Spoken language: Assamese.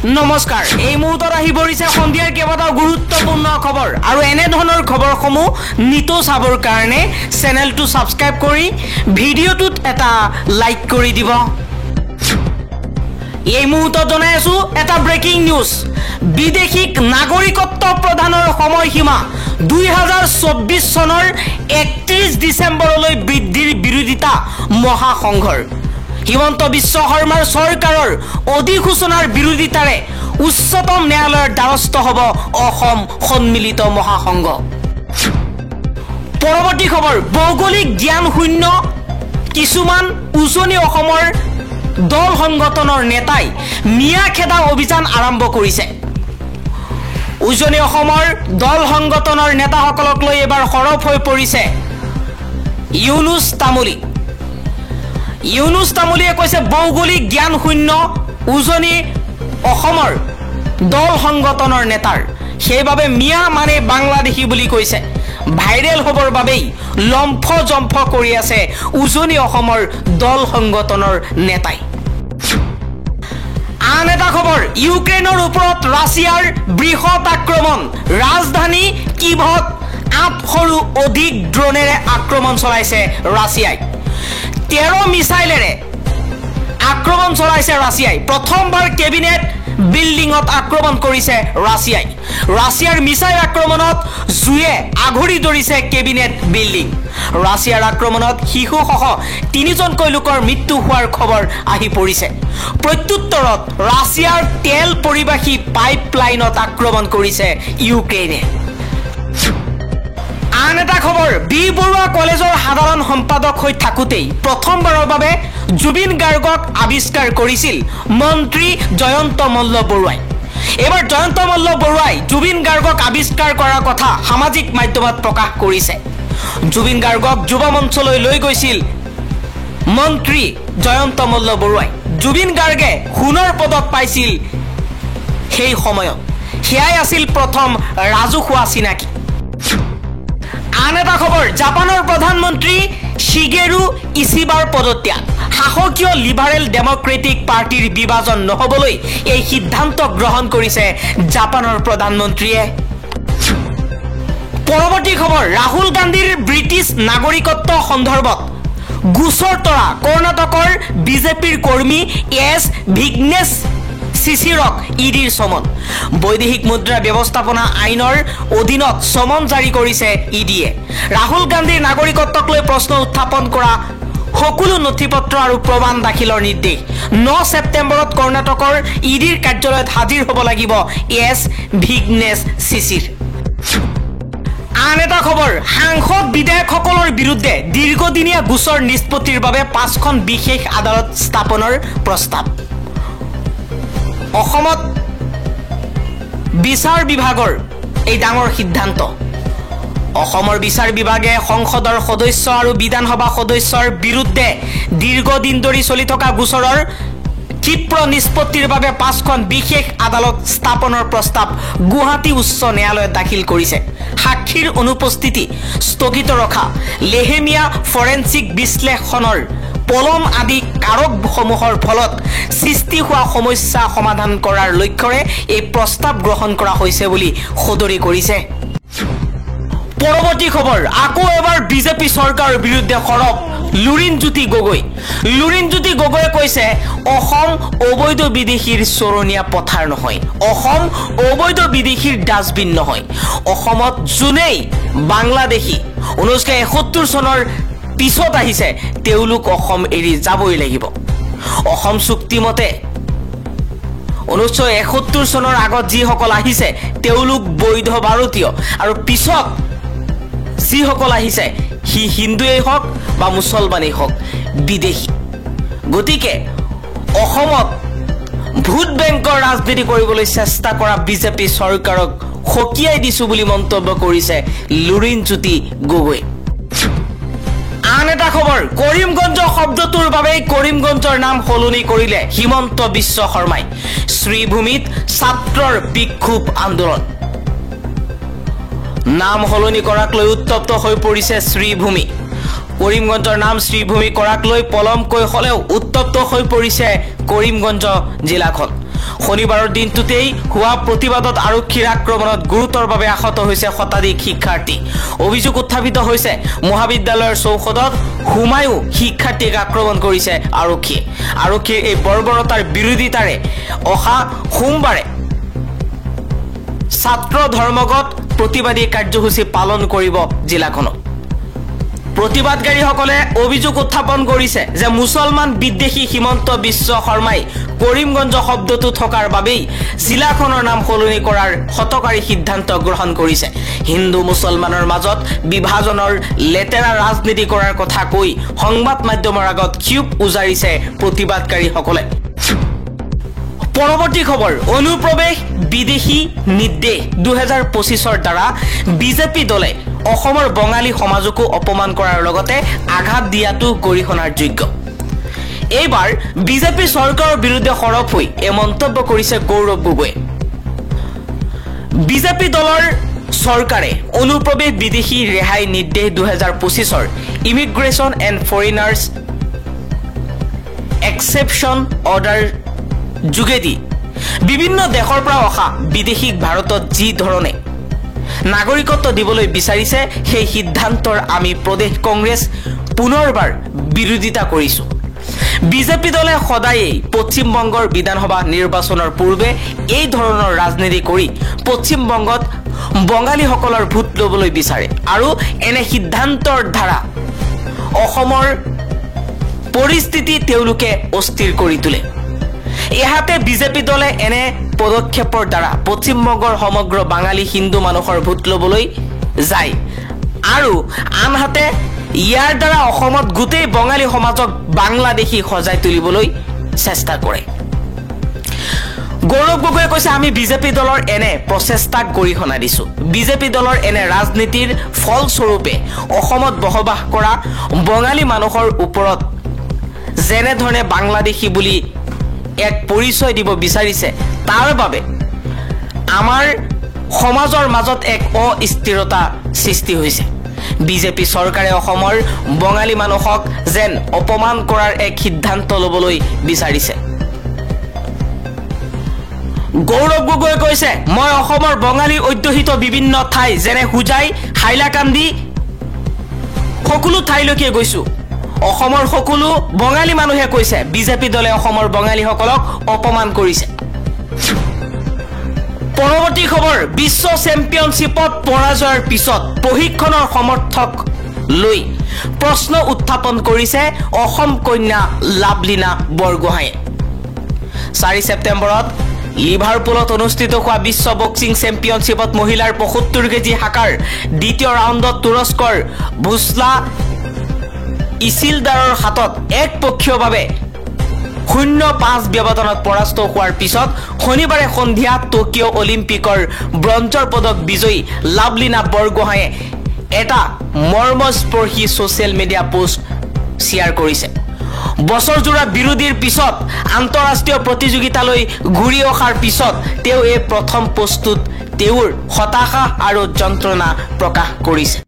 নমস্কাৰ এই মুহূৰ্তত আহি পৰিছে সন্ধিয়াৰ কেইবাটাও গুৰুত্বপূৰ্ণ খবৰ আৰু এনে ধৰণৰ খবৰসমূহ নিতৌ চাবৰ কাৰণে চেনেলটো সাবস্ক্ৰাইব কৰি ভিডিঅ'টোত এটা লাইক কৰি দিব এই মুহূৰ্তত জনাই আছো এটা ব্ৰেকিং নিউজ বিদেশীক নাগৰিকত্ব প্ৰদানৰ সময়সীমা 2024 চনৰ 31 ডিসেম্বৰলৈ বৃদ্ধিৰ বিৰোধিতা মহাসংঘৰ হিমন্ত বিশ্ব শৰ্মাৰ চৰকাৰৰ অধিসূচনাৰ বিৰোধিতাৰে উচ্চতম ন্যায়ালয়ৰ দ্বাৰস্থ হ'ব অসম সন্মিলিত মহাসংঘ পৰৱৰ্তী খবৰ ভৌগোলিক জ্ঞান শূন্য কিছুমান উজনি অসমৰ দল সংগঠনৰ নেতাই মিয়া খেদা অভিযান আৰম্ভ কৰিছে উজনি অসমৰ দল সংগঠনৰ নেতাসকলক লৈ এবাৰ সৰব হৈ পৰিছে ইউনুস তামুলীয়ে কৈছে ভৌগোলিক জ্ঞান শূন্য উজনি অসমৰ দল সংগঠনৰ নেতাৰ সেইবাবে মিয়া মানে বাংলাদেশী বুলি কৈছে ভাইৰেল হ'বৰ বাবেই লম্ফ জম্ফ কৰি আছে উজনি অসমৰ দল সংগঠনৰ নেতাই আন এটা খবৰ ইউক্ৰেইনৰ ওপৰত ৰাছিয়াৰ বৃহৎ আক্ৰমণ ৰাজধানী কিভত 8শৰো অধিক ড্ৰোনেৰে আক্ৰমণ চলাইছে ৰাছিয়াই 13 মিসাইলেৰে আক্ৰমণ চলাইছে ৰাছিয়াই প্ৰথমবাৰ কেবিনেট বিল্ডিংত আক্ৰমণ কৰিছে ৰাছিয়াৰ মিসাইল আক্ৰমণত জুয়ে আঘৰি ধৰিছে কেবিনেট বিল্ডিং ৰাছিয়াৰ আক্ৰমণত শিশুসহ 3জনকৈ লোকৰ মৃত্যু হোৱাৰ খবৰ আহি পৰিছে প্ৰত্যুত্তৰত ৰাছিয়াৰ তেল পৰিবাহী পাইপলাইনত আক্ৰমণ কৰিছে ইউক্ৰেইনে আন এটা খবৰ বি বৰুৱা কলেজৰ সাধাৰণ সম্পাদক হৈ থাকুতেই প্ৰথমবাৰৰ বাবে জুবিন গাৰ্গক আৱিষ্কাৰ কৰিছিল মন্ত্ৰী জয়ন্ত মল্ল বৰুৱাই এবাৰ জয়ন্ত মল্ল বৰুৱাই জুবিন গাৰ্গক আৱিষ্কাৰ কৰাৰ কথা সামাজিক মাধ্যমত প্ৰকাশ কৰিছে জুবিন গাৰ্গক যুৱ মঞ্চলৈ লৈ গৈছিল মন্ত্ৰী জয়ন্ত মল্ল বৰুৱাই জুবিন গাৰ্গে সোণৰ পদক পাইছিল সেই সময়ত সেয়াই আছিল প্ৰথম ৰাজহুৱা চিনাকি আন এটা খবৰ জাপানৰ প্ৰধানমন্ত্ৰী শিগেৰু ইচিবাৰ পদত্যাগ শাসকীয় লিবাৰেল ডেমক্ৰেটিক পাৰ্টিৰ বিভাজন নহবলৈ এই সিদ্ধান্ত গ্ৰহণ কৰিছে জাপানৰ প্ৰধানমন্ত্ৰীয়ে পৰৱৰ্তী খবৰ ৰাহুল গান্ধীৰ ব্ৰিটিছ নাগৰিকত্ব সন্দৰ্ভত গোচৰ তৰা কৰ্ণাটকৰ বিজেপিৰ কৰ্মী এছ ভিগনেশ সিসিৰক ইডিৰ সমন বৈদেশিক মুদ্ৰা ব্যৱস্থাপনা আইনৰ অধীনত সমন জাৰি কৰিছে ইডিয়ে ৰাহুল গান্ধীৰ নাগৰিকত্বক লৈ প্ৰশ্ন উত্থাপন কৰা সকলো নথিপত্ৰ আৰু প্ৰমাণ দাখিলৰ নিৰ্দেশ 9 ছেপ্টেম্বৰত কৰ্ণাটকৰ ইডিৰ কাৰ্যালয়ত হাজিৰ হ'ব লাগিব এছ ভিগনেশ সিসিৰ আন এটা খবৰ সাংসদ বিধায়কসকলৰ বিৰুদ্ধে দীৰ্ঘদিনীয়া গোচৰ নিষ্পত্তিৰ বাবে 5খন বিশেষ আদালত স্থাপনৰ প্ৰস্তাৱ অসমত বিচাৰ বিভাগৰ এই ডাঙৰ সিদ্ধান্ত অসমৰ বিচাৰ বিভাগে সংসদৰ সদস্য আৰু বিধানসভা সদস্যৰ বিৰুদ্ধে দীৰ্ঘদিন ধৰি চলি থকা গোচৰৰ ক্ষীপ্ৰ নিষ্পত্তিৰ বাবে 5খন বিশেষ আদালত স্থাপনৰ প্ৰস্তাৱ গুৱাহাটী উচ্চ ন্যায়ালয়ত দাখিল কৰিছে সাক্ষীৰ অনুপস্থিতি স্থগিত ৰখা লেহেমীয়া ফৰেনচিক বিশ্লেষণৰ পলম আদি কাৰকসমূহৰ ফলত সৃষ্টি হোৱা সমস্যা সমাধান কৰাৰ লক্ষ্যৰে এই প্ৰস্তাৱ গ্ৰহণ কৰা হৈছে বুলি সদৰি কৰিছে পৰৱৰ্তী খবৰ আকৌ এবাৰ বিজেপি চৰকাৰৰ বিৰুদ্ধে সৰব লুৰিণজ্যোতি গগৈয়ে কৈছে অসম অবৈধ বিদেশীৰ চৰণীয়া পথাৰ নহয় অসম অবৈধ বিদেশীৰ ডাষ্টবিন নহয় অসমত যোনেই বাংলাদেশী 1971 চনৰ পিছত আহিছে তেওঁলোক অসম এৰি যাবই লাগিব অসম চুক্তি মতে 1971 চনৰ আগত যিসকল আহিছে তেওঁলোক বৈধ ভাৰতীয় আৰু পিছত যিসকল আহিছে হি হিন্দুৱেই হওক বা মুছলমানেই হওক বিদেশী গতিকে অসমত ভোট বেংকৰ ৰাজনীতি কৰিবলৈ চেষ্টা কৰা বিজেপি চৰকাৰক খকিয়াই দিছো বুলি মন্তব্য কৰিছে লুৰিণজ্যোতি গগৈ আন এটা খবৰ কৰিমগঞ্জ শব্দটোৰ বাবে কৰিমগঞ্জৰ নাম সলনি কৰিলে হিমন্ত বিশ্ব শৰ্মাই শ্ৰীভূমিত ছাত্ৰৰ বিক্ষোভ আন্দোলন নাম সলনি কৰাক লৈ উত্তপ্ত হৈ পৰিছে শ্ৰীভূমি কৰিমগঞ্জৰ নাম শ্ৰীভূমি কৰাক লৈ পলমকৈ হলেও উত্তপ্ত হৈ পৰিছে কৰিমগঞ্জ জিলাখন শনিবাৰৰ দিনটোতেই হোৱা প্ৰতিবাদত আৰক্ষীৰ আক্ৰমণত গুৰুতৰভাৱে আহত হৈছে শতাধিক শিক্ষাৰ্থী। অভিযোগ উত্থাপিত হৈছে মহাবিদ্যালয়ৰ চৌহদত সোমায়ো শিক্ষাৰ্থীক আক্ৰমণ কৰিছে আৰক্ষীয়ে। আৰক্ষীৰ এই বৰ্বৰতাৰ বিৰোধিতাৰে অহা সোমবাৰে ছাত্ৰ ধৰ্মঘট প্ৰতিবাদী কাৰ্যসূচী পালন কৰিব জিলাখনত। প্ৰতিবাদকাৰীসকলে অভিযোগ উত্থাপন কৰিছে যে মুছলমান বিদ্বেষী হিমন্ত বিশ্ব শৰ্মাই কৰিমগঞ্জ শব্দটো থকাৰ বাবেই জিলাখনৰ নাম সলনি কৰাৰ হতকাৰী সিদ্ধান্ত গ্ৰহণ কৰিছে। হিন্দু মুছলমানৰ মাজত বিভাজনৰ লেতেৰা ৰাজনীতি কৰাৰ কথা কৈ সংবাদ মাধ্যমৰ আগত ক্ষোভ উজাৰিছে প্ৰতিবাদকাৰীসকলে। পৰৱৰ্তী খবৰ, অনুপ্ৰৱেশ বিদেশী নিৰ্দেশ 2025ৰ দ্বাৰা বিজেপি দলে অসমৰ বঙালী সমাজকো অপমান কৰাৰ লগতে আঘাত দিয়াটো গৰিহণাৰ যোগ্য। এইবাৰ বিজেপি চৰকাৰৰ বিৰুদ্ধে সৰব হৈ এই মন্তব্য কৰিছে গৌৰৱ গগৈয়ে। বিজেপি দলৰ চৰকাৰে অনুপ্ৰৱেশ বিদেশী ৰেহাই নিৰ্দেশ 2025ৰ immigration and foreigners exception order যোগেদি বিভিন্ন দেশৰ পৰা অহা বিদেশীক ভাৰতত যি ধৰণে নাগৰিকত্ব দিবলৈ বিচাৰিছে সেই সিদ্ধান্তৰ আমি প্ৰদেশ কংগ্ৰেছ পুনৰবাৰ বিৰোধিতা কৰিছোঁ। বিজেপি দলে সদায়েই পশ্চিমবংগৰ বিধানসভা নিৰ্বাচনৰ পূৰ্বে এই ধৰণৰ ৰাজনীতি কৰি পশ্চিমবংগত বঙালীসকলৰ ভোট ল'বলৈ বিচাৰে আৰু এনে সিদ্ধান্তৰ দ্বাৰা অসমৰ পৰিস্থিতি তেওঁলোকে অস্থিৰ কৰি তোলে। ইহাতে বিজেপি দলে এনে পদক্ষেপৰ দ্বাৰা পশ্চিমবংগৰ সমগ্ৰ বাঙালী হিন্দু মানুহৰ ভোট ল'বলৈ যায় আৰু আনহাতে ইয়াৰ দ্বাৰা অসমত গোটেই বঙালী সমাজক বাংলাদেশী সজাই তুলিবলৈ চেষ্টা কৰে। গৌৰৱ গগৈয়ে কৈছে, আমি বিজেপি দলৰ এনে প্ৰচেষ্টাক গৰিহণা দিছোঁ। বিজেপি দলৰ এনে ৰাজনীতিৰ ফলস্বৰূপে অসমত বসবাস কৰা বঙালী মানুহৰ ওপৰত যেনেধৰণে বাংলাদেশী বুলি এক পৰিচয় দিব বিচাৰিছে তাৰ বাবে আমাৰ সমাজৰ মাজত এক অস্থিৰতা সৃষ্টি হৈছে। বিজেপি চৰকাৰে অসমৰ বঙালী মানুহক যেন অপমান কৰাৰ এক সিদ্ধান্ত ল'বলৈ বিচাৰিছে। গৌৰৱ গগৈয়ে কৈছে, মই অসমৰ বঙালী অধ্যুষিত বিভিন্ন ঠাই যেনে হোজাই, হাইলাকান্দি সকলো ঠাইলৈকে গৈছোঁ। অসমৰ সকলো বঙালী মানুহে কৈছে বিজেপি দলে অসমৰ বঙালীসকলক অপমান কৰিছে। পৰৱৰ্তী খবৰ, বিশ্ব চেম্পিয়নশ্বিপত পৰাজয়ৰ পিছত প্ৰশিক্ষণৰ সমৰ্থক লৈ প্ৰশ্ন উত্থাপন কৰিছে অসম কন্যা লাভলীনা বৰগোহাঁইয়ে। 4 ছেপ্টেম্বৰত লিভাৰপুলত অনুষ্ঠিত হোৱা বিশ্ব বক্সিং চেম্পিয়নশ্বিপত মহিলাৰ 75 কেজি শাখাৰ দ্বিতীয় ৰাউণ্ডত তুৰস্কৰ ভুছলা ইছিলদাৰৰ হাতত একপক্ষীয়ভাৱে 0-5 ব্যৱধানত পৰাস্ত হোৱাৰ পিছত শনিবাৰে সন্ধিয়া টকিঅ' অলিম্পিকৰ ব্ৰঞ্জৰ পদক বিজয়ী লাভলীনা বৰগোহাঁইয়ে এটা মৰ্মস্পৰ্শী ছ'চিয়েল মিডিয়া পোষ্ট শ্বেয়াৰ কৰিছে। বছৰজোৰা বিৰোধীৰ পিছত আন্তঃৰাষ্ট্ৰীয় প্ৰতিযোগিতালৈ ঘূৰি অহাৰ পিছত তেওঁ এই প্ৰথম পোষ্টটোত তেওঁৰ হতাশা আৰু যন্ত্ৰণা প্ৰকাশ কৰিছে।